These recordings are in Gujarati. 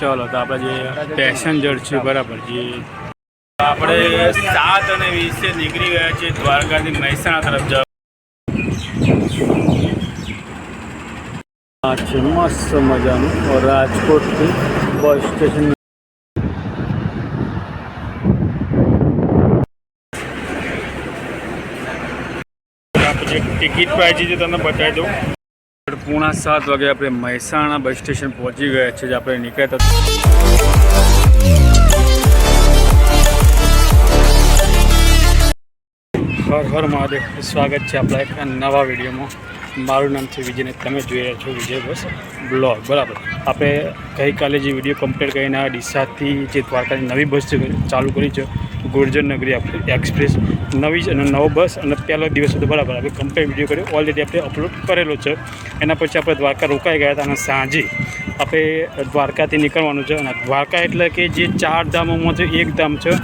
चलो तो आप पेसेंजर है बराबर जी आप 7:20 निकली गया है द्वारका महेसाणा तरफ जाओ मस्त मजा और Rajkot bus station ticket price है तब बताई दो 6:45 वागे अपने महेसाणा बस स्टेशन पहुंची गए थे आप निकलता हर हर महादेव स्वागत है अपना एक नवा वीडियो में मारू नाम है विजय ने तब जी रहा छो विजय बस ब्लॉग बराबर आप गई काले जो वीडियो कम्प्लीट कर डीसा थी द्वारका नवी बस चालू करी गुर्जर नगरी एक्सप्रेस नवी नव बस और पहलो दिवस तो बराबर आप कम्प्लीट वीडियो कर ऑलरेडी आप अपलोड करेलो है एना पछी आप द्वारका रोकाई गया था सांजे आप द्वारका थी निकलवानुं छे द्वारका एटले कि जे 4 धामों में एक धाम है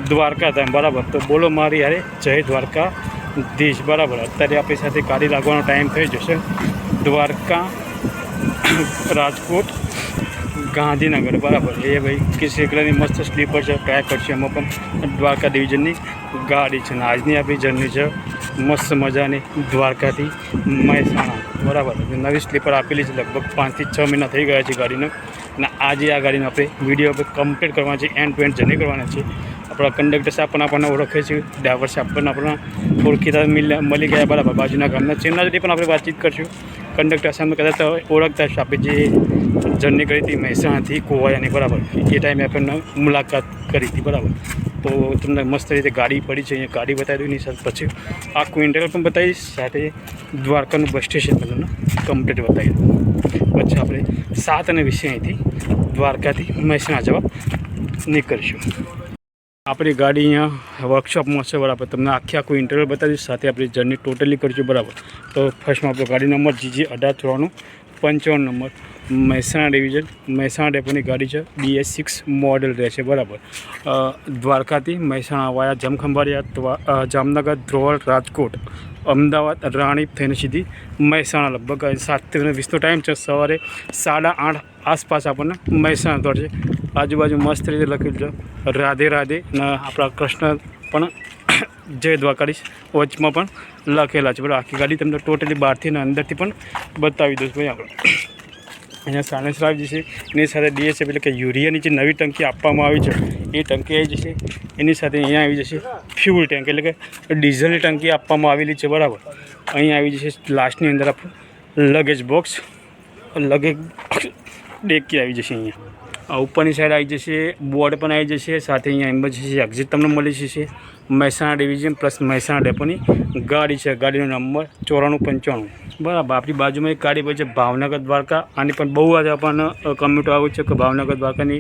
द्वारका धाम बराबर तो बोलो मारी यारे जय द्वारका देश बराबर अत्यारे अपनी साथ गाड़ी लागવાનો टाइम थई जशे द्वारका राजकोट गांधीनगर बराबर ये भाई किसी कलर की मस्त स्लीपर है ट्राय करशे एमां पण द्वारका डिविजन की गाड़ी है आजनी अपनी जर्नी है मस्त मजा द्वारका थी महेसाणा बराबर नवी स्लीपर आपेली है लगभग 5 થી 6 महीना थी गया है गाड़ी ने आज आ गाड़ी अपने वीडियो कम्प्लीट करवा एंड टू एंड जर्नी करवाना है अपना कंडक्टर साहब पण आपने ओळखे छे ड्राइवर साहब पण अपना ओळखीता मळी गया बराबर बाजूना गामना चेमना जोडे पण आपणे बातचीत करशुं कंडक्टर साहब कदाच ओळखता हशे आपणे जे जर्नी करी थी महेसाणा थी कोवायानी बराबर ये टाइम आपणे मुलाकात करी थी बराबर तो तमने मस्त रीते गाड़ी पड़ी है गाड़ी बताई दूँ सर पछी आखू इंटरव्यू पण बताई साथ द्वारकानु बस स्टेशन तमने कम्प्लीट बताई दूँ पछी आपणे 7:20 अहींथी द्वारका थी महेसाणा जवा निकळीशुं अपनी गाड़ी अँ वर्कशॉप में है बराबर तमने आखी आखू इंटरव्यू बता दी साथ अपनी जर्नी टोटली करशुं बराबर तो फर्स्ट में अपना गाड़ी number GG 1853 number Mehsana division Mehsana डेपोनी गाड़ी है BS6 मॉडल रहे बराबर द्वारका थी महेसाणा वाया जमखंभाळिया जामनगर ध्रोल राजकोट अमदावाद राणी थईने सीधी महेसाणा लगभग 7:20 टाइम है सवारे 8:30 आसपास अपने महेसाणा दौड़ आजूबाजू मस्त रीते लखेलू है राधे राधे अपना कृष्ण पण जय द्वारकाधीश वचमा पण लखेला है बराबर आखी गाड़ी तमने टोटली बहार थी अंदर थी पण बतावी दूँ भाई आप अँ साणेसरा जैसे एनी साथे DSF एटले के यूरियानी जे नवी टंकी आपवामां आवी छे ए टंकी आई जशे एनी साथे अहींया आवी जशे फ्यूल टेंक एटले के डीजलनी टंकी आपवामां आवेली छे बराबर अहीं आवी जशे लास्टनी अंदर आपणुं लगेज बॉक्स लगेज डेकी आई जशे अहींया उपरनी साइड आई जशे बोर्ड पण आई जशे साथे अहींया इमरजन्सी एक्जिट तमने मळी जशे महेसाणा डिविजन प्लस महेसाणा डेपोनी गाड़ी है गाड़ीनो नंबर 9495 बराबर अपनी बाजू में एक गाड़ी पड़ी है भावनगर द्वारका आनी पण बहु आज अपन कम्यूट आवे छे कि भावनगर द्वारकानी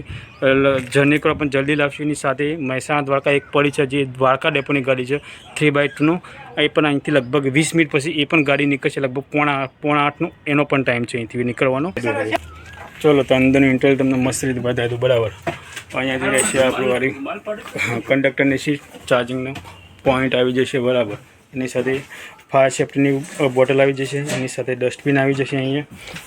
जर्नी करो पण जल्दी लागशे एनी साथे महेसाणा द्वारका एक पड़ी है जे द्वारका डेपोनी गाड़ी है 3x2 नो ए पण अहींथी लगभग 20 मिनिट पछी ए पण गाड़ी निकळशे लगभग 7:45 नो एनो पण टाइम है अहींथी निकळवानो चलो तो अंदर इंटरव्यू तमने मस्त रीते बताई दूँ बराबर अहींया जे रहेशे आपणी वाली कंडक्टरनी सीट चार्जिंगनो पॉइंट आई जशे बराबर एनी साथे फायर सेफ्टीनी बोटल आई जशे एनी साथे डस्टबीन आई जशे अहींया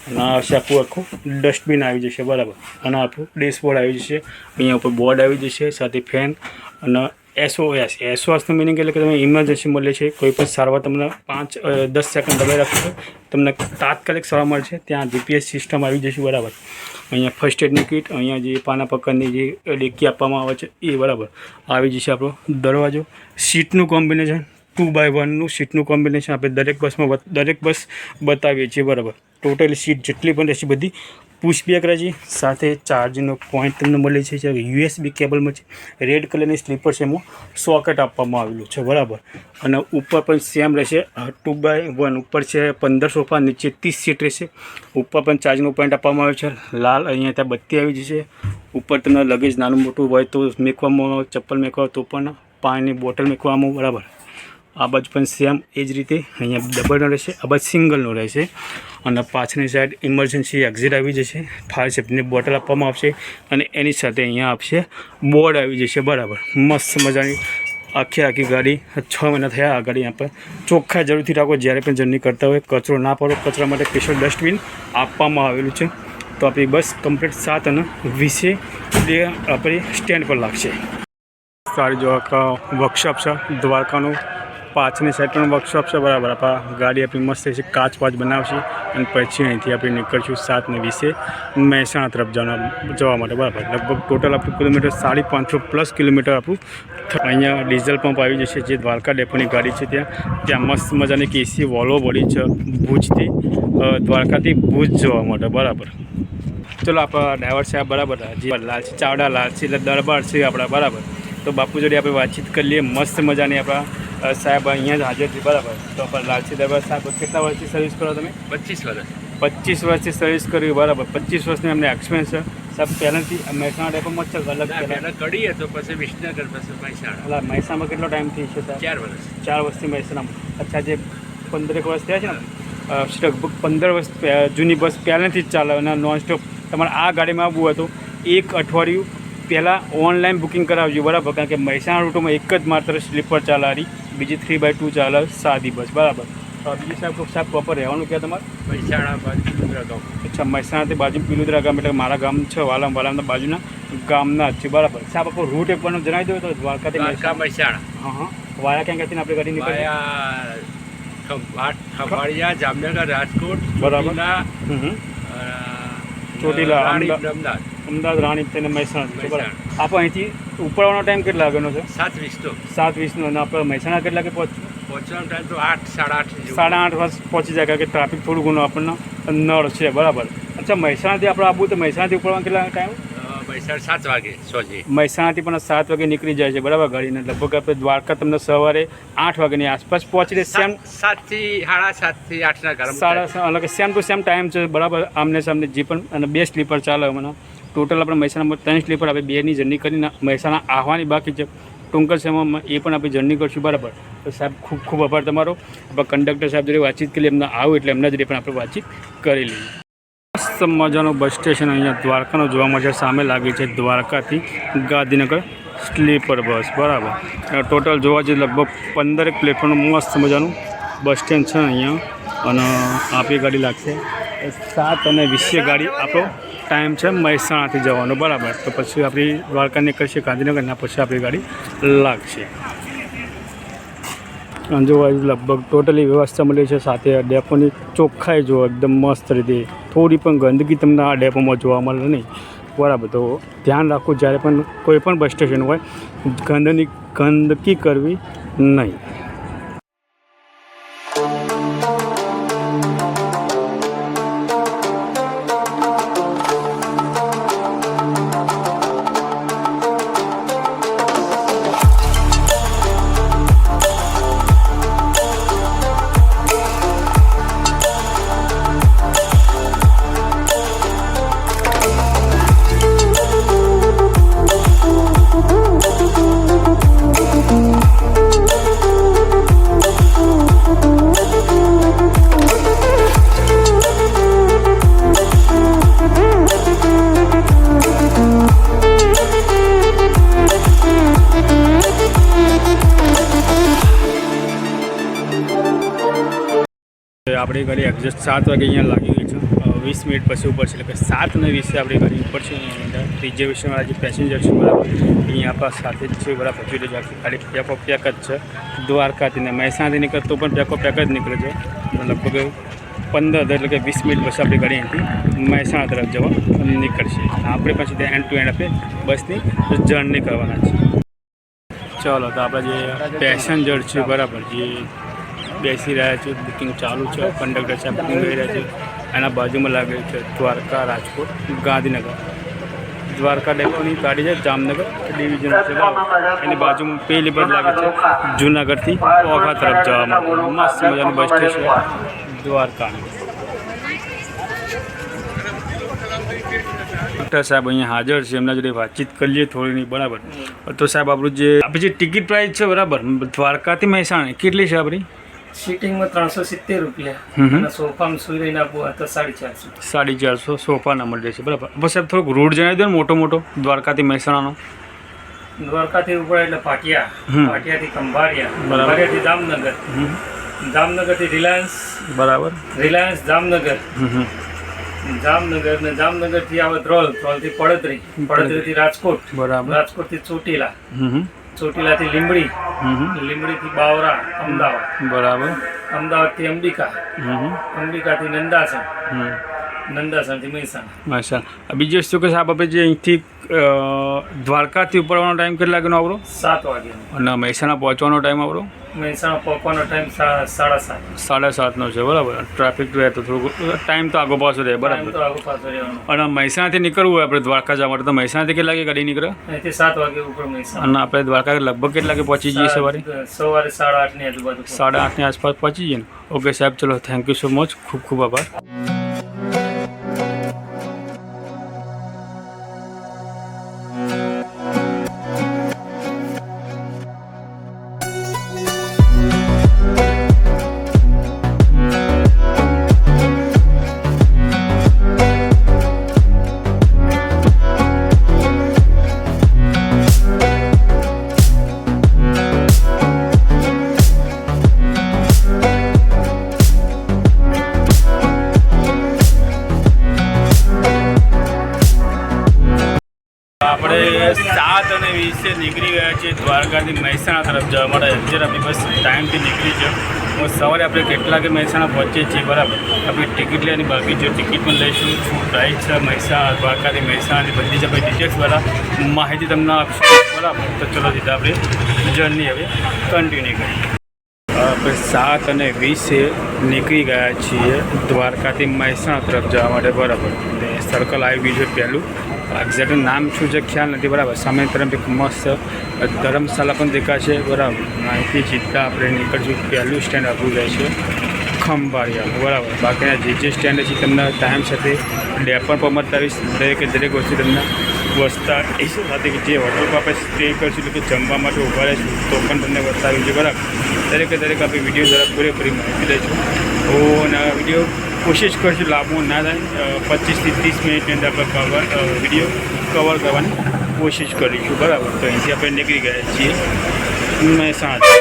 अने आखुं आखुं डस्टबीन आई जशे बराबर अने आपणुं डैशबोर्ड आई जशे अहींया उपर बोर्ड आई जशे साथे फैन अने SOS નું मीनिंग એટલે કે તમે ઇમરજન્સી મળે છે કોઈ પણ સારવાર તમને 5-10 સેકન્ડ દબાઈ રાખશો તમને તાત્કાલિક સારવાર મળશે ત્યાં GPS સિસ્ટમ આવી જશે બરાબર અહીંયા ફર્સ્ટ એડની કિટ અહીંયા જે પાના પકડની જે ડેકી આપવામાં આવે છે એ બરાબર આવી જશે આપણો દરવાજો સીટનું કોમ્બિનેશન 2x1 નું સીટનું કોમ્બિનેશન આપણે દરેક બસ બતાવીએ છીએ બરાબર टोटली सीट જેટલી પણ રહેશે બધી પુશ બેક રહેશે સાથે ચાર્જિંગનો પોઈન્ટ તમને મળે છે USB કેબલમાં છે રેડ કલરની સ્લીપર છે એમાં સોકેટ આપવામાં આવેલું છે બરાબર અને ઉપર પણ સેમ રહેશે 2x1 ઉપર છે 15 સોફા નીચે 30 સીટ રહેશે ઉપર પણ ચાર્જિંગનો પોઈન્ટ આપવામાં આવ્યો છે લાલ અહીંયા ત્યાં બત્તી આવી જશે ઉપર તમને લગેજ નાનું મોટું હોય તો મેકવામાં ચપ્પલ મેકવા તો પણ પાણીની બોટલ મેકવામાં બરાબર आ बाजू पण सेम एज रीते अहीं डबलनो रहेशे आ बाजू सिंगलनो रहेशे अने पाछळनी साइड इमरजन्सी एक्जिट आवी जशे फायर सेफ्टीनी बोटल आपवामां आवशे अने एनी साथे अहींया आपशे बोर्ड आवी जशे बराबर मस्त मजानी आखी गाड़ी 6 महीना थया आ गाड़ी यहाँ पर चोख्खा जरूरथी राखो ज्यारे पण जर्नी करता होय कचरो ना पड़ो कचरा माटे स्पेशल डस्टबीन आपवामां आवेलुं छे તો આપણી બસ કમ્પ્લીટ 7:20 આપણી સ્ટેન્ડ પર લાગશે. સારી જો વર્કશોપ છે દ્વારકાનું, પાછળની સાઈડનું વર્કશોપ છે બરાબર. આપણા ગાડી આપણી મસ્ત છે, કાચ બનાવશે અને પછી અહીંથી આપણે નીકળશું 7:20 મહેસાણા તરફ જવા માટે બરાબર. લગભગ ટોટલ આપણું કિલોમીટર 550+ કિલોમીટર આપણું. અહીંયા ડીઝલ પંપ આવી જશે, જે દ્વારકા ડેપોની ગાડી છે ત્યાં મસ્ત મજાની કેસી વોલ્વો પડી છે ભુજથી, દ્વારકાથી ભુજ જવા માટે બરાબર. ચલો આપણા ડ્રાઈવર સાહેબ બરાબર, જે લાલસી ચાવડા, લાલસી એટલે દરબાર છે આપણા બરાબર. તો બાપુ જોડે આપણે વાતચીત કરી લઈએ મસ્ત મજાની. આપણા સાહેબ અહીંયા જ હાજર છે બરાબર. તો આપણે લાલસી દરબાર સાહેબ કેટલા વર્ષથી સર્વિસ કરો તમે? 25 વર્ષ. 25 વર્ષથી સર્વિસ કરી બરાબર. 25 વર્ષની અમને એક્સપિરિયન્સ છે સાહેબ. પહેલાંથી મહેસાણા ડેપોમાં જ છે? પહેલાં કરીએ તો પછી વિસનગર, પછી મહેસાણા. મહેસાણામાં કેટલો ટાઈમથી છે સાહેબ? 4 વર્ષ. 4 વર્ષથી મહેસાણામાં. અચ્છા, જે 15 વર્ષ થયા છે ને, લગભગ 15 વર્ષ જૂની બસ પહેલાંથી જ ચાલે અને નોનસ્ટોપ. તમારે આ ગાડીમાં આવવું હોય તો 1 અઠવાડિયું પહેલાં ઓનલાઈન બુકિંગ કરાવજો બરાબર. કારણ કે મહેસાણા રૂટમાં એક જ માત્ર સ્લીપર ચાલે, બીજી 3x2 ચાલે સાદી બસ બરાબર. બીજી સાહેબ પ્રોપર રહેવાનું ક્યાં તમારે? મહેસાણા બાજુ પીલુદ્રા ગામ. અચ્છા, મહેસાણાથી બાજુ પીલુદ્રા ગામ, એટલે મારા ગામ છે વાલામના બાજુના ગામના જ છે બરાબર. સાહેબ આપણો રૂટ એક પણ જણાવી દો તો દ્વારકાથી મહેસાણા. હા, વાયા ક્યાંથી આપણે ગાડી નીકળી? ખંભાળિયા, જામનગર, રાજકોટ બરાબર. ચોટીલા, અમદાવાદ, રાણી થઈને મહેસાણા બરાબર. આપણે અહીંથી ઉપડવાનો ટાઈમ કેટલા વાગ્યાનો છે? 7:20 અને આપણે મહેસાણા કેટલા કે પહોંચવાનો ટાઈમ તો 8, 8:30. 8:30 વાગે પહોંચી જાય, કારણ કે ટ્રાફિક થોડું ઘણું આપણને નળ છે બરાબર. અચ્છા, મહેસાણાથી આપણે આવવું તો મહેસાણાથી ઉપડવાનો કેટલા ટાઈમ? મહેસાણા 7 વાગે સોજી. મહેસાણાથી પણ 7 વાગે નીકળી જાય છે બરાબર ગાડીને. લગભગ આપણે દ્વારકા તમને સવારે 8 વાગ્યાની આસપાસ પહોંચી રહે. 7 થી 7:30 8ના ઘરમાં. 7:30 એટલે સેમ ટુ સેમ ટાઈમ છે બરાબર. આમને સામને જે પણ અને 2 સ્લીપર ચાલે મને. ટોટલ આપણે મહેસાણામાં 3 સ્લીપર આપણે 2ની જર્ની કરીને મહેસાણા આવવાની બાકી છે. ટૂંક સમયમાં એ પણ આપણે જર્ની કરશું બરાબર. તો સાહેબ ખૂબ ખૂબ આભાર તમારો. આપણા કંડક્ટર સાહેબ જોડે વાતચીત કરી, એમના આવું એટલે એમના જોડે પણ આપણે વાતચીટ કરી લઈએ. મસ્ત મજાનું બસ સ્ટેશન અહીંયા દ્વારકાનું જોવા મળશે. સામે લાગી છે દ્વારકાથી ગાંધીનગર સ્લીપર બસ બરાબર. ટોટલ જોવા જઈએ લગભગ 15 પ્લેટફોર્મનું મસ્ત મજાનું બસ સ્ટેન્ડ છે અહીંયા. અને આપણી ગાડી લાગશે 7:20 ગાડી. આપણો ટાઈમ છે મહેસાણાથી જવાનો બરાબર. તો પછી આપણી દ્વારકા નીકળશે ગાંધીનગરના, પછી આપણી ગાડી લાગશે. જોવા લગભગ ટોટલી વ્યવસ્થા મળી છે. સાથે ડેપોની ચોખ્ખાઈ જો એકદમ મસ્ત રીતે, થોડી પણ ગંદકી તમને આ ડેપોમાં જોવા મળે નહીં બરાબર. તો ધ્યાન રાખવું, જ્યારે પણ કોઈ પણ બસ સ્ટેશન હોય ગંદકી કરવી નહીં. આપણી ગાડી એક્ઝેક્ટ 7 વાગે અહીંયા લાગી ગઈ છે. 20 મિનિટ પછી ઉપર છે, એટલે કે 7:20 આપણી ગાડી ઉપર છે. રિઝર્વેશનવાળા જે પેસેન્જર છે બરાબર, અહીંયા આપણા સાથે જ છે બરાબર. જોઈ લેજો, આખી ગાડી પેકો પેક જ છે. દ્વારકાથી ને મહેસાણાથી નીકળે તો પણ પેકો પેક જ નીકળે છે. લગભગ 15 એટલે કે 20 મિનિટ પછી આપણી ગાડી અહીંથી મહેસાણા તરફ જવા નીકળશે. આપણે પછી ત્યાં એન્ડ ટુ એન્ડ આપણે બસની જર્ની કરવાના છે. ચાલો, તો આપણા જે પેસેન્જર છે બરાબર, જે બેસી રહ્યા છે, બુકિંગ ચાલુ છે, કંડક્ટર સાહેબ બુકિંગ કરી રહ્યા છે. એના બાજુમાં લાગે છે દ્વારકા, રાજકોટ, ગાંધીનગર. દ્વારકા ડેપોની ગાડી છે, જામનગર ડિવિઝન છે બરાબર. એની બાજુમાં પેલી બસ લાગે છે જૂનાગઢથી ઓઘા તરફ જવા માટે. મસ્ત મજાનું બસ સ્ટેશન દ્વારકાનું. ડૉક્ટર સાહેબ અહીંયા હાજર છે, એમના જોડે વાતચીત કરીએ થોડીની બરાબર. તો સાહેબ આપણું જે આપણી જે ટિકિટ પ્રાઇસ છે બરાબર, દ્વારકાથી મહેસાણા કેટલી છે આપણી? સીટિંગમાં 370 રૂપિયા અને સોફામાં સુઈ રહીને આપવું તો 450. 450 સોફાના મળે છે બરાબર. બસ સાહેબ થોડોક રૂટ જણાવી દો ને મોટો મોટો દ્વારકાથી મહેસાણાનો. દ્વારકાથી ઉપર એટલે પાટિયા, પાટિયાથી ખંભાળિયા, ખંભાળિયાથી જામનગર, જામનગરથી રિલાયન્સ બરાબર, રિલાયન્સ જામનગર, જામનગર ને જામનગરથી આવે ધ્રોલથી પડતરી, પડતરીથી રાજકોટ, બરાબર. રાજકોટથી ચોટીલા, હમ ચોટીલાથી લીંબડી, હમ લીંબડીથી બાવરા, અમદાવાદ, બરાબર. અમદાવાદથી અંબિકા, હમ અંબિકાથી નંદાસણ, હમ નંદાસણથી મહેસાણા. અચ્છા. બીજી વસ્તુ કે સાહેબ આપણે જે અહીંથી દ્વારકાથી ઉપરવાનો ટાઈમ કેટલા વાગ્યાનો આવરો 7 વાગે. અને મહેસાણા પહોંચવાનો ટાઈમ આવરો મહેસાણા પહોંચવાનો ટાઈમ 7:30. 7:30નો છે, બરાબર. ટ્રાફિક રહે તો થોડુંક ટાઈમ તો આગો પાછો રહે, ટાઈમ બરાબર. તો આગળ પાછળ રહેવાનો. અને મહેસાણાથી નીકળવું હોય આપણે દ્વારકા જવા માટે તો મહેસાણાથી કેટલા વાગે ગાડી નીકળે અહીંથી 7 વાગે ઉપર મહેસાણા. અને આપણે દ્વારકા લગભગ કેટલા વાગે પહોંચી જઈએ સવારે સવારે 8:30 ની આજુબાજુ. 8:30ની આસપાસ પહોંચી જઈએ ને. ઓકે સાહેબ, ચલો, થેન્ક યુ સો મચ, ખૂબ ખૂબ આભાર. આપણે 7:20 નીકળી ગયા છીએ દ્વારકાથી મહેસાણા તરફ જવા માટે. અત્યારે આપણી બસ ટાઈમથી નીકળી છે. સવારે આપણે કેટલા કે મહેસાણા પહોંચીએ છીએ, બરાબર. આપણે ટિકિટ લેવાની બાકી છે, ટિકિટ પણ લઈશું. શું પ્રાઇસ છે મહેસાણા દ્વારકાથી મહેસાણાની બધી જ આપણે ડિટેલ્સવાળા માહિતી તમને આપશું, બરાબર. તો ચલો સીધા આપણે જર્ની હવે કન્ટિન્યુ કરીએ. આપણે 7:20 નીકળી ગયા છીએ દ્વારકાથી મહેસાણા તરફ જવા માટે, બરાબર. ને સર્કલ આવી ગયું છે પહેલું. એક્ઝેક્ટ નામ શું છે ખ્યાલ નથી, બરાબર. સામે તરફ એક મસ્ત ધર્મશાળા પણ દેખાશે, બરાબર. અહીંથી સીધા આપણે નીકળશું. પહેલું સ્ટેન્ડ આપણું રહેશે ખંભાળિયા, બરાબર. બાકીના જે સ્ટેન્ડ છે તમને ટાઈમ સાથે ડેપર પણ બતાવીશ. દરેક વસ્તુ તમને વસ્તા એ સાથે કે જે હોટલ પર આપણે સ્ટે કરીશું, એટલે કે જમવા માટે ઊભા રહીશું તો પણ તમને બતાવ્યું છે, બરાબર. દરેક આપણે વિડીયો દ્વારા પૂરેપૂરી માહિતી લઈશું. તો અને વિડીયો કોશિશ કરશું લાંબુ ના થાય. 25 થી 30 મિનિટની અંદર આપણે વિડીયો કવર કરવાની કોશિશ કરીશું, બરાબર. તો અહીંથી આપણે નીકળી ગયા છીએ મહેસાણા.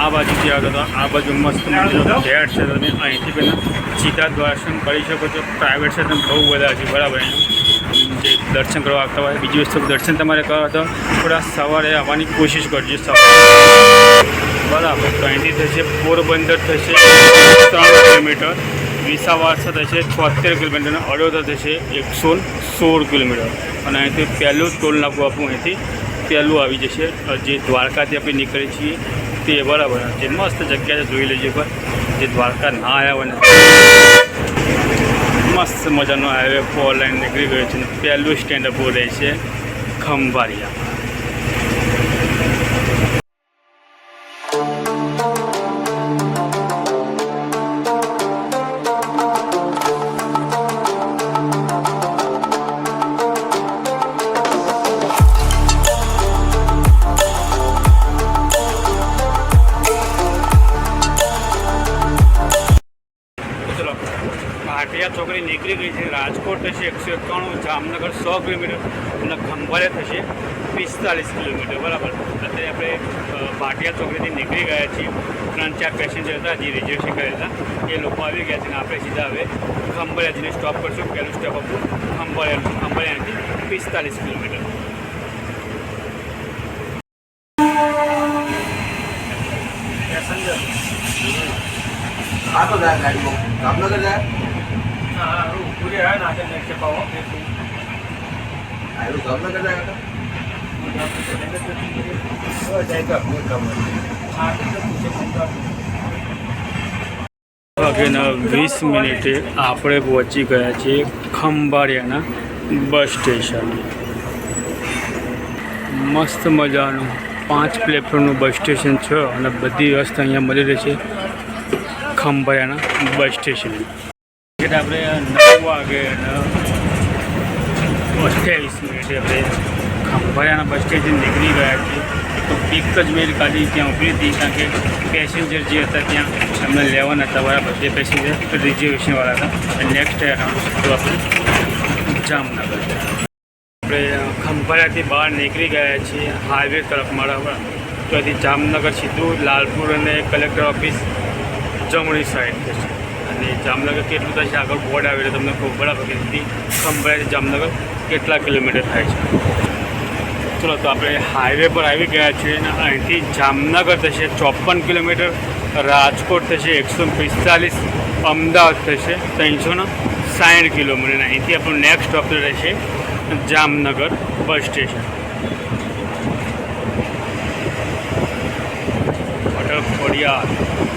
આ બાજુથી આગળ તો આ બાજુ મસ્ત મજાનો ફ્લેટ છે. તમે અહીંથી પહેલાં સીધા દર્શન કરી શકો છો. પ્રાઇવેટ છે તમે બહુ બધા છે, બરાબર. જે દર્શન કરવા આવતા હોય. બીજી વસ્તુ દર્શન તમારે કરવા તો થોડા સવારે આવવાની કોશિશ કરજો, સવારે, બરાબર. તો અહીંથી થશે પોરબંદર થશે 3 કિલોમીટર, વિસાવાસા થશે 76 કિલોમીટર અને અડોદા થશે 116 કિલોમીટર. અને અહીંથી પહેલું ટોલ નાકું આપણું અહીંથી પહેલું આવી જશે, જે દ્વારકાથી આપણે નીકળીએ છીએ તે, બરાબર. જે મસ્ત જગ્યા છે, જોઈ લેજો. પર જે દ્વારકા ના આવ્યા હોય ને, મસ્ત મજાનો હાઈવે 4 લાઈન નીકળી ગયો છે. પહેલું સ્ટેન્ડ અપ રહે છે ખંભાળિયા. ભાટિયા ચોકડી નીકળી ગઈ છે. રાજકોટ થશે 191, જામનગર 100 કિલોમીટર અને ખંભાળિયા થશે 45 કિલોમીટર, બરાબર. અત્યારે આપણે ભાટિયા ચોકડીથી નીકળી ગયા છીએ. 3-4 પેસેન્જર હતા જે રિઝર્વેશન કરેલા, એ લોકો આવી ગયા છે અને આપણે સીધા હવે ખંભાળિયા જઈને સ્ટોપ કરશું. પહેલું સ્ટોપ આપણું ખંભાળિયાથી 45 કિલોમીટર. પેસેન્જર આ તો જાય ગાડીમાં જામનગર જાય પૂરી આવે ને આગળ નેક્સ્ટ પાવો આયુ જામનગર જાય કાકા વાગ્યાના 20 મિનિટે આપણે પહોંચી ગયા છીએ ખંભાળિયાના બસ સ્ટેશન. મસ્ત મજાનું 5 પ્લેટફોર્મનું બસ સ્ટેશન છે અને બધી વ્યવસ્થા અહીંયા મળી રહી છે ખંભાળિયાના બસ સ્ટેશન. આપણે 9 વાગે અને 28 મિનિટે આપણે ખંભાળિયાના બસ સ્ટેશન નીકળી ગયા છીએ. તો એક જ મિનિટ કાઢી ત્યાં ઉભી હતી, કારણ કે પેસેન્જર જે હતા ત્યાં એમને લેવાના હતા, બરાબર. જે પેસેન્જર રિઝર્વેશનવાળા હતા. અને નેક્સ્ટ આપણે જામનગર. આપણે ખંભાળિયાથી બહાર નીકળી ગયા છીએ હાઈવે તરફ બરાબર. તો અહીંથી જામનગર સીધું લાલપુર અને કલેક્ટર ઓફિસ જમણી સાઈડ થશે. અને જામનગર કેટલું થશે આગળ બોર્ડ આવે એટલે તમને ખબર બરાબર કે ખંભાળિયાથી જામનગર કેટલા કિલોમીટર થાય છે. ચલો તો આપણે હાઈવે પર આવી ગયા છીએ અને અહીંથી જામનગર થશે 54 કિલોમીટર, રાજકોટ થશે 145, અમદાવાદ થશે 360 કિલોમીટર. અહીંથી આપણું નેક્સ્ટ સ્ટોપ રહેશે Jamnagar bus station. Hotel Khodiyar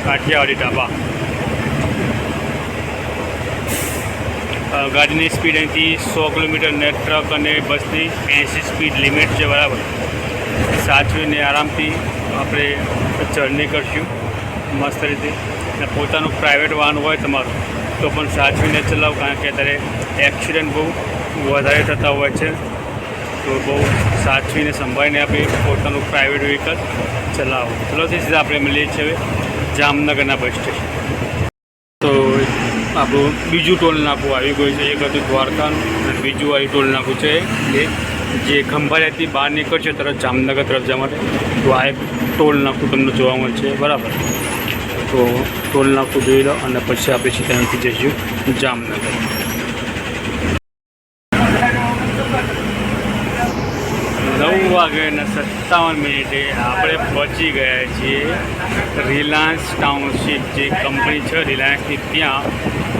Kathiyawadi dhaba. ગાડીની સ્પીડ અહીંથી 100 કિલોમીટર ને ટ્રક અને બસની 80 સ્પીડ લિમિટ છે બરાબર. સાચવીને આરામથી આપણે જર્ની કરશું મસ્ત રીતે. અને પોતાનું પ્રાઇવેટ વાહન હોય તમારું તો પણ સાચવીને ચલાવો, કારણ કે અત્યારે એક્સિડન્ટ બહુ વધારે થતા હોય છે. તો બહુ સાચવીને સંભાળીને આપણે પોતાનું પ્રાઇવેટ વ્હીકલ ચલાવો. ચલો સીધા આપણે મળીએ છીએ હવે જામનગરના બસ સ્ટેશન. તો આપણું બીજું ટોલ નાકું આવી ગયું છે. એક હતું દ્વારકાનું અને બીજું આવી ટોલ નાકું છે જે ખંભાળિયાથી બહાર નીકળશે તરત જામનગર તરફ જવા માટે. તો આ એક ટોલ નાકું તમને જોવા મળશે બરાબર. તો ટોલ નાકું જોઈ લો અને પછી આપણે સીધા અહીંથી જઈશું જામનગર. 9:57 આપણે પહોંચી ગયા છીએ રિલાયન્સ ટાઉનશીપ જે કંપની છે રિલાયન્સની ત્યાં.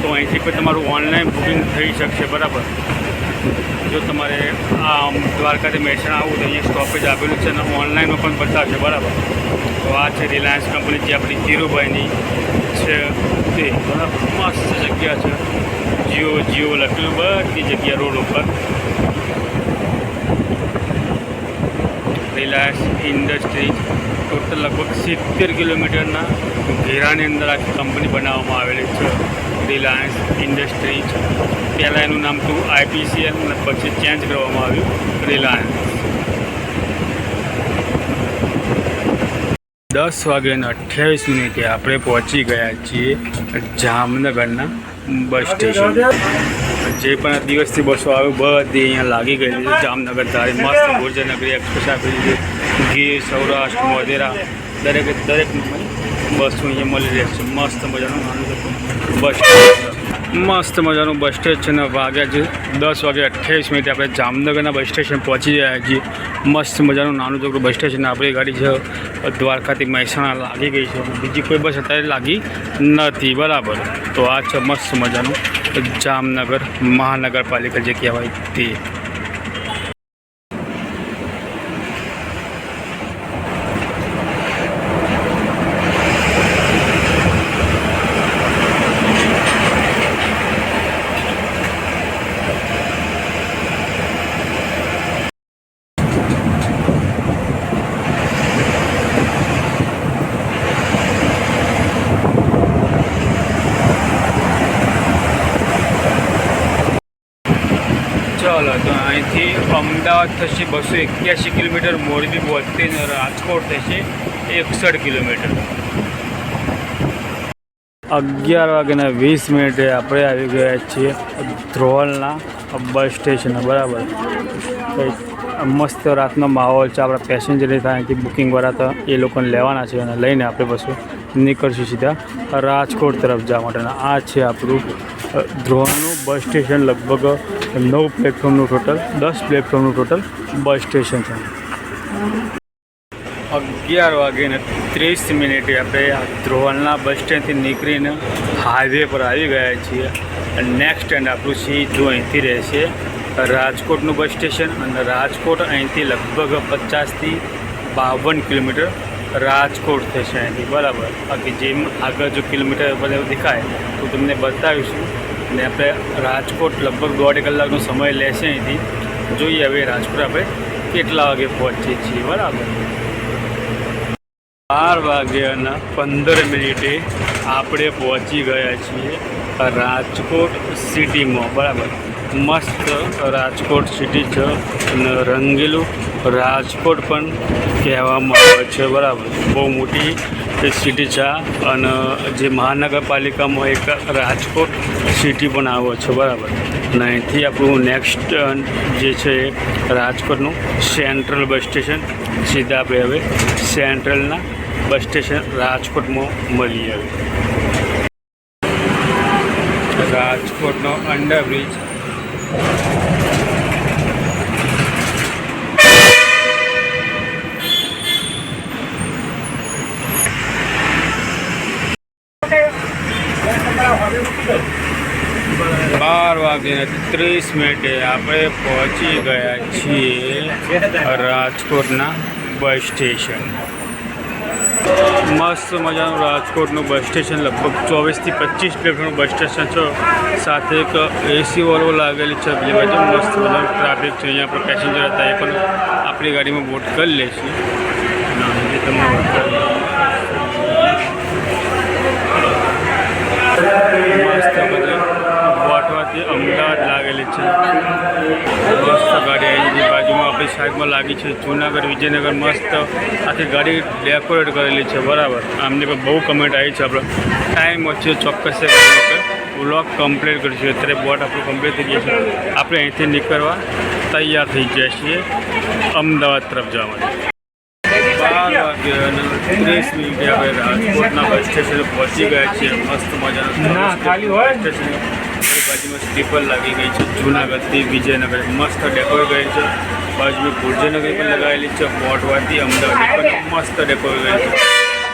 તો અહીંથી પણ તમારું ઓનલાઈન બુકિંગ થઈ શકશે બરાબર. જો તમારે આ દ્વારકાથી મહેસાણા આવું તો અહીંયા સ્ટોપેજ આપેલું છે અને ઓનલાઈનમાં પણ બતાવશે બરાબર. તો આ છે રિલાયન્સ કંપની જે આપણી ધીરુભાઈની છે તે બરાબર. મસ્ત જગ્યા છે. જીઓ લખેલું બધી જગ્યા રોડ ઉપર. રિલાયન્સ ઇન્ડસ્ટ્રીઝ ટોટલ લગભગ 70 કિલોમીટરના ઘેરાની અંદર આખી કંપની બનાવવામાં આવેલી છે રિલાયન્સ ઇન્ડસ્ટ્રીઝ. પહેલાં એનું નામ હતું IPCL અને પછી ચેન્જ કરવામાં આવ્યું રિલાયન્સ. 10:28 આપણે પહોંચી ગયા છીએ જામનગરના બસ સ્ટેશન. જે પણ આ દિવસથી બસો આવે બધી અહીંયા લાગી ગયેલી છે. જામનગર તારી મસ્ત ગુર્જરનગરી એક્સપ્રેસ આપેલી છે. ગીર, સૌરાષ્ટ્ર, મોઢેરા દરેક બસો અહીંયા મળી રહેશે. મસ્ત મજાનું બસ મસ્ત મજાનું બસ સ્ટેશન. વાગ્યા છે 10:28 આપણે જામનગરના બસ સ્ટેશન પહોંચી ગયા છીએ. મસ્ત મજાનું નાનું ચોકડું બસ સ્ટેશન. આપણી ગાડી છે દ્વારકાથી મહેસાણા લાગી ગઈ છે. બીજી કોઈ બસ અત્યારે લાગી નથી બરાબર. તો આ છે મસ્ત મજાનું જામનગર મહાનગરપાલિકા જે કહેવાય તે. ચાલો તો અહીંથી અમદાવાદ થશે 281 કિલોમીટર, મોરબી 72, રાજકોટ થશે 61 કિલોમીટર. 11:20 આપણે આવી ગયા છીએ ધ્રોલના બસ સ્ટેશન બરાબર. મસ્ત રાતનો માહોલ છે. આપણા પેસેન્જરની થાય અહીંથી બુકિંગવાળા તો એ લોકોને લેવાના છે અને લઈને આપણે બસો નીકળશું સીધા રાજકોટ તરફ જવા માટે. આ છે આપણું ધ્રોલનું બસ સ્ટેશન. લગભગ 9 પ્લેટફોર્મનું ટોટલ 10 પ્લેટફોર્મનું ટોટલ બસ સ્ટેશન છે. 11:30 આપણે આ ધ્રોલના બસ સ્ટેન્ડથી નીકળીને હાઈવે પર આવી ગયા છીએ. નેક્સ્ટ સ્ટેન્ડ આપણું સીધું અહીંથી રહેશે રાજકોટનું બસ સ્ટેશન. અને રાજકોટ અહીંથી લગભગ 50 થી 52 કિલોમીટર રાજકોટ થશે અહીંથી બરાબર. બાકી જેમ આગળ જો કિલોમીટર બધા દેખાય તો તમને બતાવીશું. અને આપણે રાજકોટ લગભગ 1.5 કલાકનો સમય લેશે અહીંથી. જોઈએ હવે રાજકોટ આપણે કેટલા વાગે પહોંચીએ છીએ બરાબર. 12:15 આપણે પહોંચી ગયા છીએ રાજકોટ સિટીમાં બરાબર. મસ્ત રાજકોટ સિટી છે અને રંગીલું રાજકોટ પણ કહેવામાં આવે છે બરાબર. બહુ મોટી સિટી છે અને જે મહાનગરપાલિકામાં એક રાજકોટ સિટી પણ આવે છે બરાબર. અને અહીંથી આપણું નેક્સ્ટ જે છે એ રાજકોટનું સેન્ટ્રલ બસ સ્ટેશન. સીધા આપણે હવે સેન્ટ્રલના બસ સ્ટેશન રાજકોટમાં મળીએ. હવે રાજકોટનો અંડરબ્રિજ. બાર વાગ્યે 30 આપણે પહોંચી ગયા છીએ રાજકોટના બસ સ્ટેશન. મસ્ત મજાનું રાજકોટનું બસ સ્ટેશન. લગભગ 24 થી 25 પ્લેટફોર્મનું બસ સ્ટેશન છે. સાથે એક એસી વોલ્વો લાગેલી છે. બીજી બાજુ મસ્ત મજાનું ટ્રાફિક છે. અહીંયા આપણે પેસેન્જર હતા એ પણ આપણી ગાડીમાં બોટ કરી લઈશું. અને તમને મસ્ત બધી વાટવાથી અમદાવાદ લાગેલી છે. મસ્ત ગાડી આવી બાજુમાં આપણી સાઈડમાં લાગી છે જૂનાગઢ વિજયનગર. મસ્ત આખી ગાડી ડેકોરેટ કરેલી છે બરાબર. આમને પણ બહુ કમેન્ટ આવી છે. આપણે ટાઈમ વચ્ચે ચોક્કસ વ્લોગ કમ્પ્લીટ કરીશું. અત્યારે બોટ આપણું કમ્પ્લીટ થઈ ગયું છે. આપણે અહીંથી નીકળવા તૈયાર થઈ ગયા છીએ અમદાવાદ તરફ જવા માટે. 12 વાગ્યા અને 30 આપણે રાજકોટના બસ સ્ટેશન પહોંચી ગયા છીએ. મસ્ત મજાનું સ્ટેશન. બાજુમાં સ્લીપર લાગી ગઈ છે જૂનાગઢથી વિજયનગર. મસ્ત ડેકોરેટ ગઈ છે. બાજુમાં ગુર્જરનગર પણ લગાવેલી છે. બોટવાથી અમદાવાદ પણ મસ્ત ડેકોરેટ ગઈ છે.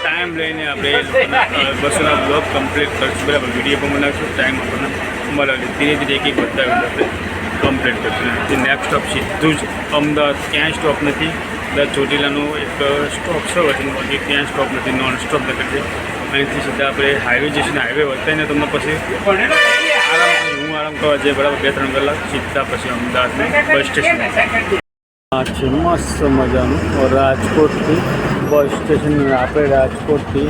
ટાઈમ લઈને આપણે બસોના બ્લોગ કમ્પ્લીટ કરીશું બરાબર. વિડીયો પણ બનાવીશું. ટાઈમ આપણને મળે ધીરે ધીરે એક બતાવીને આપણે કમ્પ્લીટ કરીશું. જે નેક્સ્ટ સ્ટોપ સીધું જ અમદાવાદ. ક્યાંય સ્ટોપ નથી. ચોટીલાનું એક સ્ટોપ છે વચમાં. બાકી ક્યાંય સ્ટોપ નથી. નોન સ્ટોપ નથી છે. અહીંથી સીધા આપણે હાઈવે જઈશું. હાઈવે બતાવીને તમને પછી આરામ કરવા જઈએ બરાબર. 2-3 કલાક સીધા પછી અમદાવાદનું બસ સ્ટેશન. આ છે મસ્ત મજાનું રાજકોટથી બસ સ્ટેશન. આપણે રાજકોટથી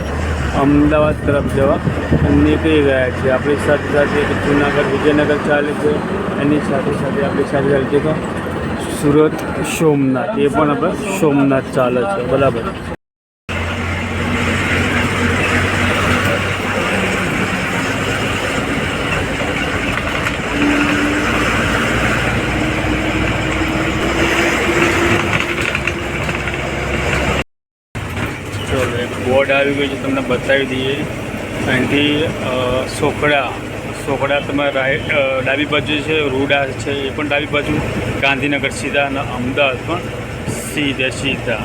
અમદાવાદ તરફ જવા નીકળી ગયા છીએ. આપણી સાથે સાથે એક જૂનાગઢ વિજયનગર ચાલે છે. એની સાથે સાથે આપણી સાથે ચાલે છે તો સુરત સોમનાથ. એ પણ આપણે સોમનાથ ચાલે છે બરાબર. બોર્ડ આવી ગયું છે તમને બતાવી દઈએ. અહીંથી સોખડા તમે ડાબી બાજુ છે. રૂડા છે એ પણ ડાબી બાજુ. ગાંધીનગર સીધા અને અમદાવાદ પણ સીધા.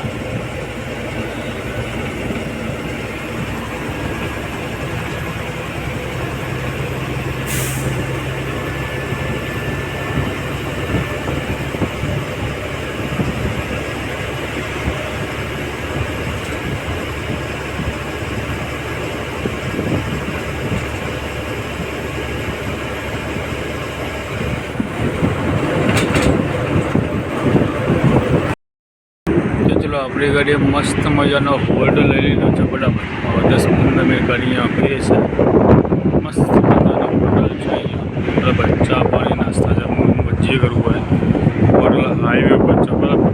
આપણી ગાડીએ મસ્ત મજાનો હોલ્ડ લઈ લીધો છે બરાબર. 10-15 મિનિટ ગાડી અહીંયા ફરીએ છે. મસ્ત મજાનો હોટલ છે અહીંયા બરાબર. ચા પાણી નાસ્તા જમવાનું જે કરવું હોય. હોટલ હાઈવે પર છે બરાબર.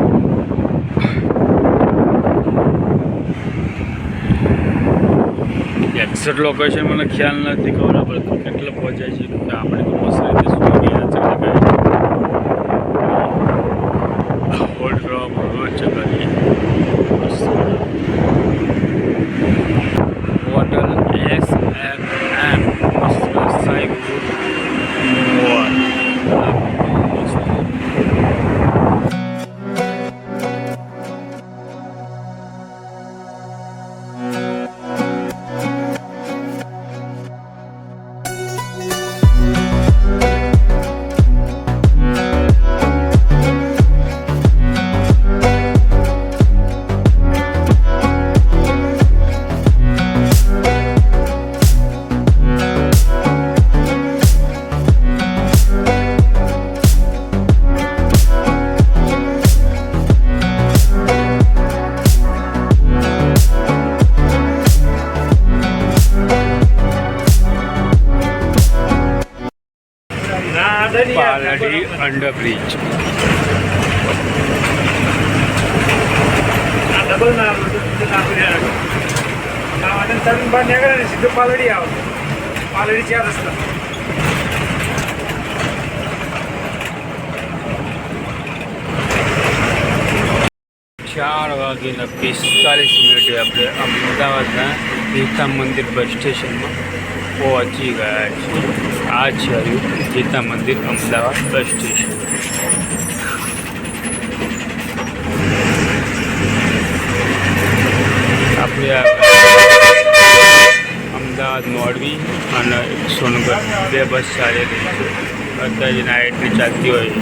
એક્ઝેક્ટ લોકેશન મને ખ્યાલ નથી. ખબર પડે કેટલે પહોંચાય છે. આપણે તો મસ્ત રીતે સુઈ ગયા છે. હોલ્ડ કરવામાં આવે છે ગાડી. Hotel SFM Sai mall. Paldi underbridge. Double ના તરુણ બહાર નીકળે ને સીધું પાલડી આવે. પાલડી 4 રસ્તા. 4:45 આપણે અમદાવાદના ગીતા મંદિર બસ સ્ટેશનમાં પહોંચી ગયા છીએ. આ છે ગીતા મંદિર અમદાવાદ બસ સ્ટેશન. આપણે અમદાવાદ મોરબી અને સોનગઢ 2 બસ ચાલી રહી છે. અત્યારે નાઇટની ચાલતી હોય.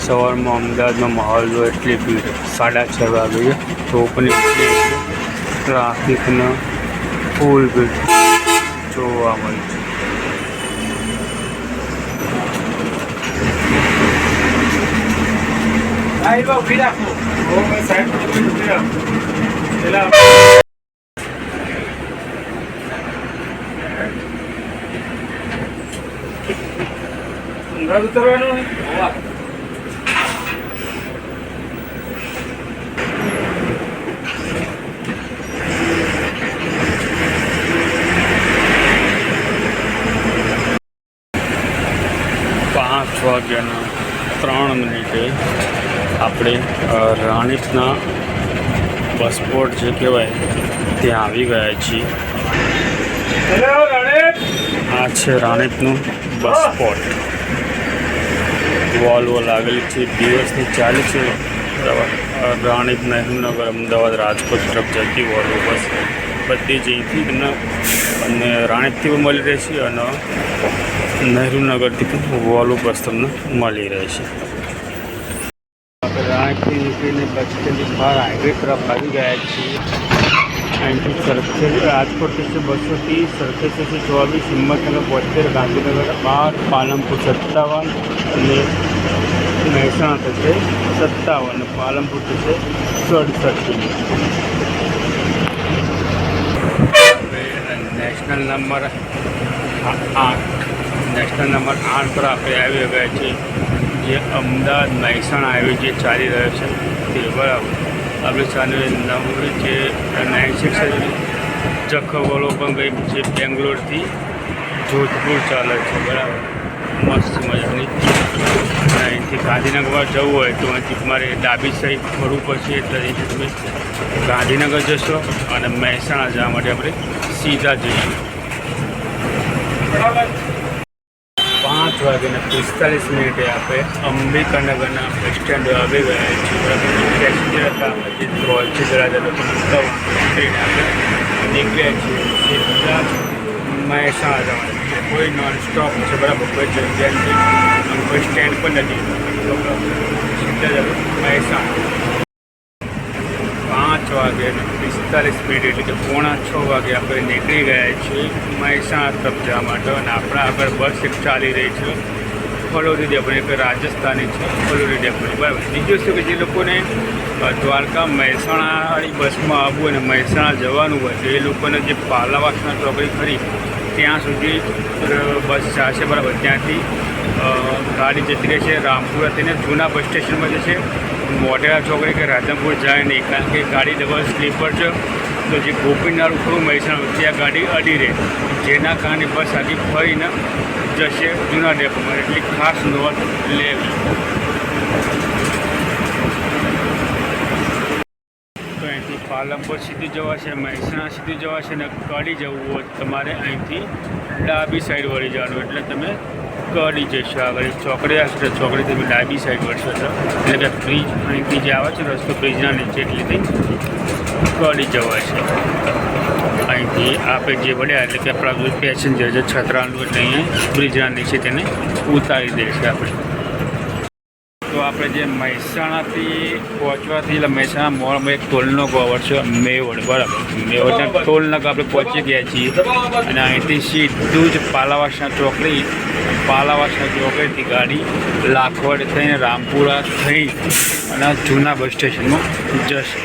સવારમાં અમદાવાદમાં માહોલ જો એટલી ભીડ 6:30 વાગે તો પણ ટ્રાફિકનો ફૂલ ભીડ જોવા મળે છે. ઉતરવાનું 5:03 આપણે રાણીપના બસ સ્પોટ જે કહેવાય ત્યાં આવી ગયા છીએ. આ છે રાણીપનું બસ સ્પોટ. વોલ્વો લાગેલી છે. દિવસની ચાલે છે રાણીપ, નહેરુનગર, અમદાવાદ, રાજકોટ તરફ જતી વોલ્વો બસ બધી જ અહીંથી તમને અને રાણીપથી પણ મળી રહેશે અને નહેરુનગરથી પણ વોલ્વો બસ તમને મળી રહેશે. આપણે રાણીપથી નીકળીને બસ સ્ટેન્ડની બહાર હાઈવે તરફ આવી ગયા છીએ. અહીંથી સરખેજ રાજકોટ થશે 230, સરખેજ થશે 24, હિંમતનગર 72, ગાંધીનગર 12, પાલનપુર 57 અને મહેસાણા થશે 57 અને પાલનપુર થશે 67. નેશનલ નંબર 8 પર આપણે આવી ગયા છીએ. જે અમદાવાદ મહેસાણા હાઈવે જે ચાલી રહ્યો છે તે બરાબર આપણે ચાલે નવરી જે 96 જખૌવાળો પણ ગઈ છે. બેંગ્લોરથી જોધપુર ચાલે છે બરાબર. મસ્ત મજાની. અહીંથી ગાંધીનગર જવું હોય તો અહીંથી તમારે ડાબી સાઈડ ફરવું પડશે. એટલે અહીંથી તમે ગાંધીનગર જશો અને મહેસાણા જવા માટે આપણે સીધા જઈશું. 5:45 આપણે અંબિકાનગરના બસ સ્ટેન્ડ આવી ગયા છીએ. પેસેન્જર હતા જે ધ્રોલથી ધરાજર ટ્રેન આપણે નીકળ્યા છીએ સીધા મહેસાણા જવા. કોઈ નોનસ્ટોપ છે બરાબર. કોઈ જગ્યા નથી અને કોઈ સ્ટેન્ડ પણ નથી. સીધા જ મહેસાણા. 5:45 એટલે કે 5:45 વાગે આપણે નીકળી ગયા છીએ મહેસાણા તરફ જવા માટે. અને આપણા આગળ બસ એક ચાલી રહી છે ફલોરી ડેપોની, એક રાજસ્થાની છે ફલોરી ડેપોની બરાબર. બીજું શું કે જે લોકોને દ્વારકા મહેસાણાવાળી બસમાં આવવું અને મહેસાણા જવાનું હોય તો એ લોકોને જે પાલાવાસના ચોકડી ખરી ત્યાં સુધી બસ જશે બરાબર. ત્યાંથી ગાડી જતી રહેશે રામપુરા થઈને જૂના બસ સ્ટેશનમાં જશે. મોઢેરા ચોકડી કે રાધનપુર જાય નહીં, કારણ કે ગાડી ડબલ સ્લીપર છે. તો જે ગોપીનાથ ઉખડું મહેસાણા ત્યાં ગાડી અડી રહે, જેના કારણે બસ આખી ફરીને જશે જૂના ડેપોમાં. એટલી ખાસ નોંધ લેવી. તો અહીંથી પાલનપુર સીધી જવાશે, મહેસાણા સીધી જવાશે અને કડી જવું હોય તમારે અહીંથી ડાબી સાઈડ વળી જવાનું. એટલે તમે કડી જશો. આગળ ચોકડી આવશે તો ચોકડી તમે ડાબી સાઈડ વળશો છો. એટલે કે બ્રિજ અહીંથી જે આવે છે રસ્તો બ્રિજના નીચે એટલી કડી જવાશે. અહીંથી આપણે જે વળ્યા એટલે કે આપણા પેસેન્જર છે છત્રાનું એટલે અહીંયા બ્રિજના નીચે તેને ઉતારી દેશે આપણે. તો આપણે જે મહેસાણાથી પહોંચવાથી એટલે મહેસાણા મોડમાં એક ટોલનો ગોવર છે મેવડ બરાબર. મેવડના ટોલનાક આપણે પહોંચી ગયા છીએ અને અહીંથી સીધું જ પાલાવાસના ચોકડીથી ગાડી લાખવડ થઈને રામપુરા થઈ અને જૂના બસ સ્ટેશનમાં જશે.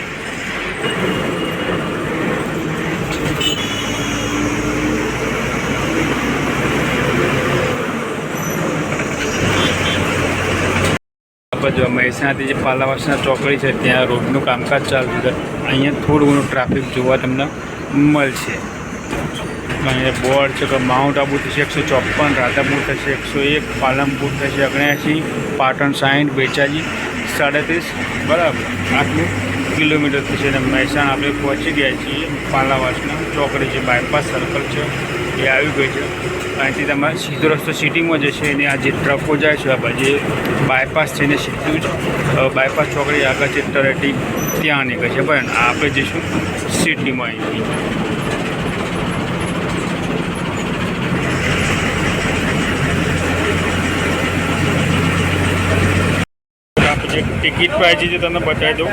બાજુ મહેસાણાથી જે પાલાવાસના ચોકડી છે ત્યાં રોડનું કામકાજ ચાલતું છે. અહીંયા થોડું ઘણું ટ્રાફિક જોવા તમને મળશે. અહીંયા બોર્ડ છે કે માઉન્ટ આબુ થશે 154, રાધાપુર થશે 101, પાલનપુર થશે 79, પાટણ 60, બેચાજી 37, બરાબર. આટલું કિલોમીટર થશે અને મહેસાણા આપણે પહોંચી ગયા છીએ. પાલાવાસના ચોકડી છે, બાયપાસ સર્કલ છે એ આવી ગઈ છે. અહીંથી તમારે સીધો રસ્તો સિટીમાં જશે અને આ જે ટ્રકો જાય છે આ બાજુ બાયપાસ છે ને સીધું જ બાયપાસ ચોકડી આગળ છે તળેટી ત્યાં નીકળે છે. પણ આપણે જઈશું સિટીમાં અહીંથી. આપણે જે ટિકિટ પ્રાઇસ છે તમને બતાવી દઉં.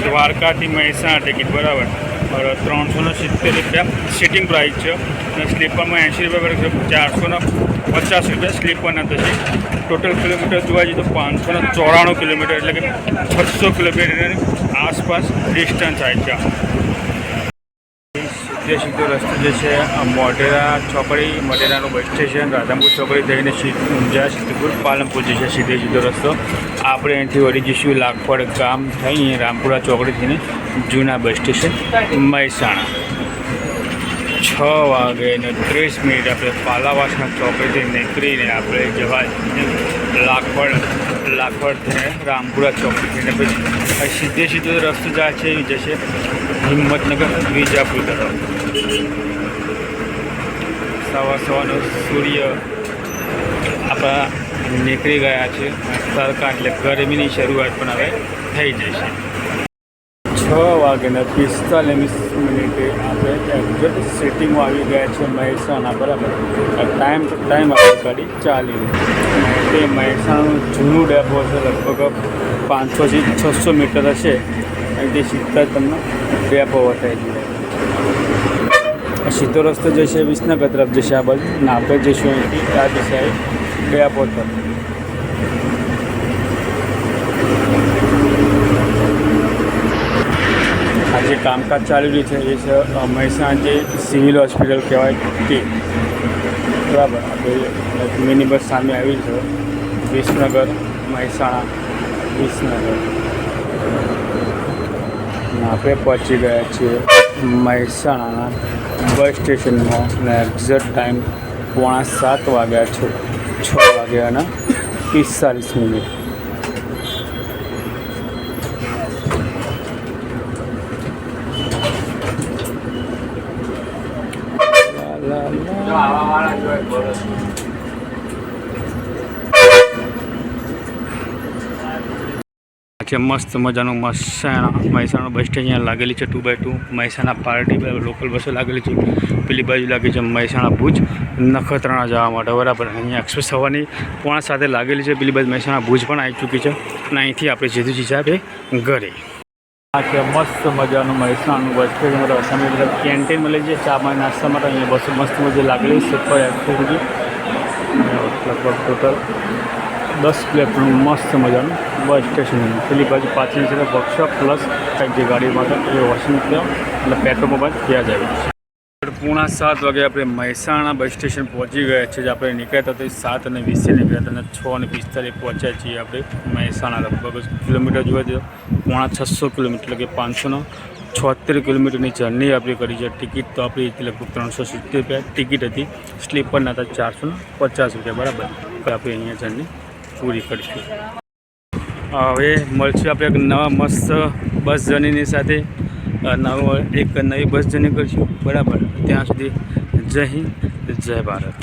દ્વારકાથી મહેસાણા ટિકિટ બરાબર 370 રૂપિયા સિટિંગ પ્રાઇસ છે અને સ્લીપરમાં 80 રૂપિયા બરાબર 450 રૂપિયા સ્લીપરના થશે. ટોટલ કિલોમીટર જોવા જઈએ તો 594 કિલોમીટર એટલે કે 600 કિલોમીટરની આસપાસ ડિસ્ટન્સ આવે છે. સીધો રસ્તો જે છે મોઢેરા ચોકડી, મોઢેરાનું બસ સ્ટેશન, રાધાપુર ચોકડી થઈને ઊંઝા, સિદ્ધપુર, પાલનપુર જે છે સીધો રસ્તો. આપણે અહીંથી વળી જઈશું લાખપડ ગામ થઈને રામપુરા ચોકડી થઈને જૂના બસ સ્ટેશન મહેસાણા. 6:30 આપણે પાલાવાસના ચોકડીથી નીકળીને આપણે જવા લાખપડ થઈને રામપુરા ચોકડી થઈને પછી સીધો રસ્તો જાય છે એ જશે હિંમતનગર, વિજાપુર તરફ. સવારનો સૂર્ય આપણા નીકળી ગયા છે. તડકા એટલે ગરમીની શરૂઆત પણ હવે થઈ જશે. 6:45 આપણે એક્ઝેક્ટ સિટીમાં આવી ગયા છે મહેસાણા બરાબર. ટાઈમ ટુ ટાઈમ આપણી ગાડી ચાલી તે મહેસાણાનું જૂનું ડેપો છે. લગભગ 500 થી 600 મીટર હશે. અહીંથી સીધા જ તમને ડેપો બતાવી દીધો. સીધો રસ્તો જશે વિસનગર તરફ જશે આ બાજુ ને આપણે જઈશું અહીંથી આ દિશાએ ડેપો તરફ. આજે કામકાજ ચાલી રહ્યું છે એ છે મહેસાણા જે સિવિલ હોસ્પિટલ કહેવાય તે બરાબર. આપણે મિની બસ સામે આવી છે વિસનગર, મહેસાણા વિસનગર. આપણે પહોંચી ગયા છીએ મહેસાણાના બસ સ્ટેશનમાં અને એક્ઝેક્ટ ટાઈમ 6:45 વાગ્યા છે. 6:45. છે મસ્ત મજાનું મહેસાણા બસ સ્ટેન્ડ અહીંયા લાગેલી છે 2x2 મહેસાણા પાર્ટી લોકલ બસો લાગેલી છે. પેલી બાજુ લાગી છે મહેસાણા ભુજ નખત્રાણા જવા માટે બરાબર. અહીંયા એક્સપ્રેસ હવાની 6:45 લાગેલી છે. પેલી બાજુ મહેસાણા ભુજ પણ આવી ચૂકી છે અને અહીંથી આપણે સીધું હિસાબે ઘરે. આ છે મસ્ત મજાનું મહેસાણાનું બસ સ્ટેન્ડ. સામે કેન્ટીન મળે છે ચા પાણી નાસ્તા માટે. અહીંયા બસો મસ્ત મજા લાગેલી છે પર સુધી લગભગ ટોટલ 10 પ્લેટનું મસ્ત મજાનું બસ સ્ટેશન. પેલી બાજુ પાછળની છે વર્કશોપ પ્લસ કંઈક જે ગાડી માટે એ વોશિંગ એટલે પેટ્રોલ પંપ ત્યાં જ આવી છે. 7:30 વાગે આપણે મહેસાણા બસ સ્ટેશન પહોંચી ગયા છીએ. આપણે નીકળ્યા હતા 7:20 નીકળ્યા હતા અને 6:45 પહોંચ્યા છીએ આપણે મહેસાણા. લગભગ કિલોમીટર જોવા જઈએ 650 કિલોમીટર એટલે કે 576 કિલોમીટરની જર્ની આપણે કરી છે. ટિકિટ તો આપણી લગભગ 370 રૂપિયા ટિકિટ હતી. સ્લીપરના હતા 450 રૂપિયા બરાબર. આપણે અહીંયા જર્ની પૂરી કરીશું. હવે મળશું આપણે એક નવા મસ્ત બસ જર્નીની સાથે. એક નવી બસ જર્ની કરીશું બરાબર. ત્યાં સુધી જય હિન્દ, જય ભારત.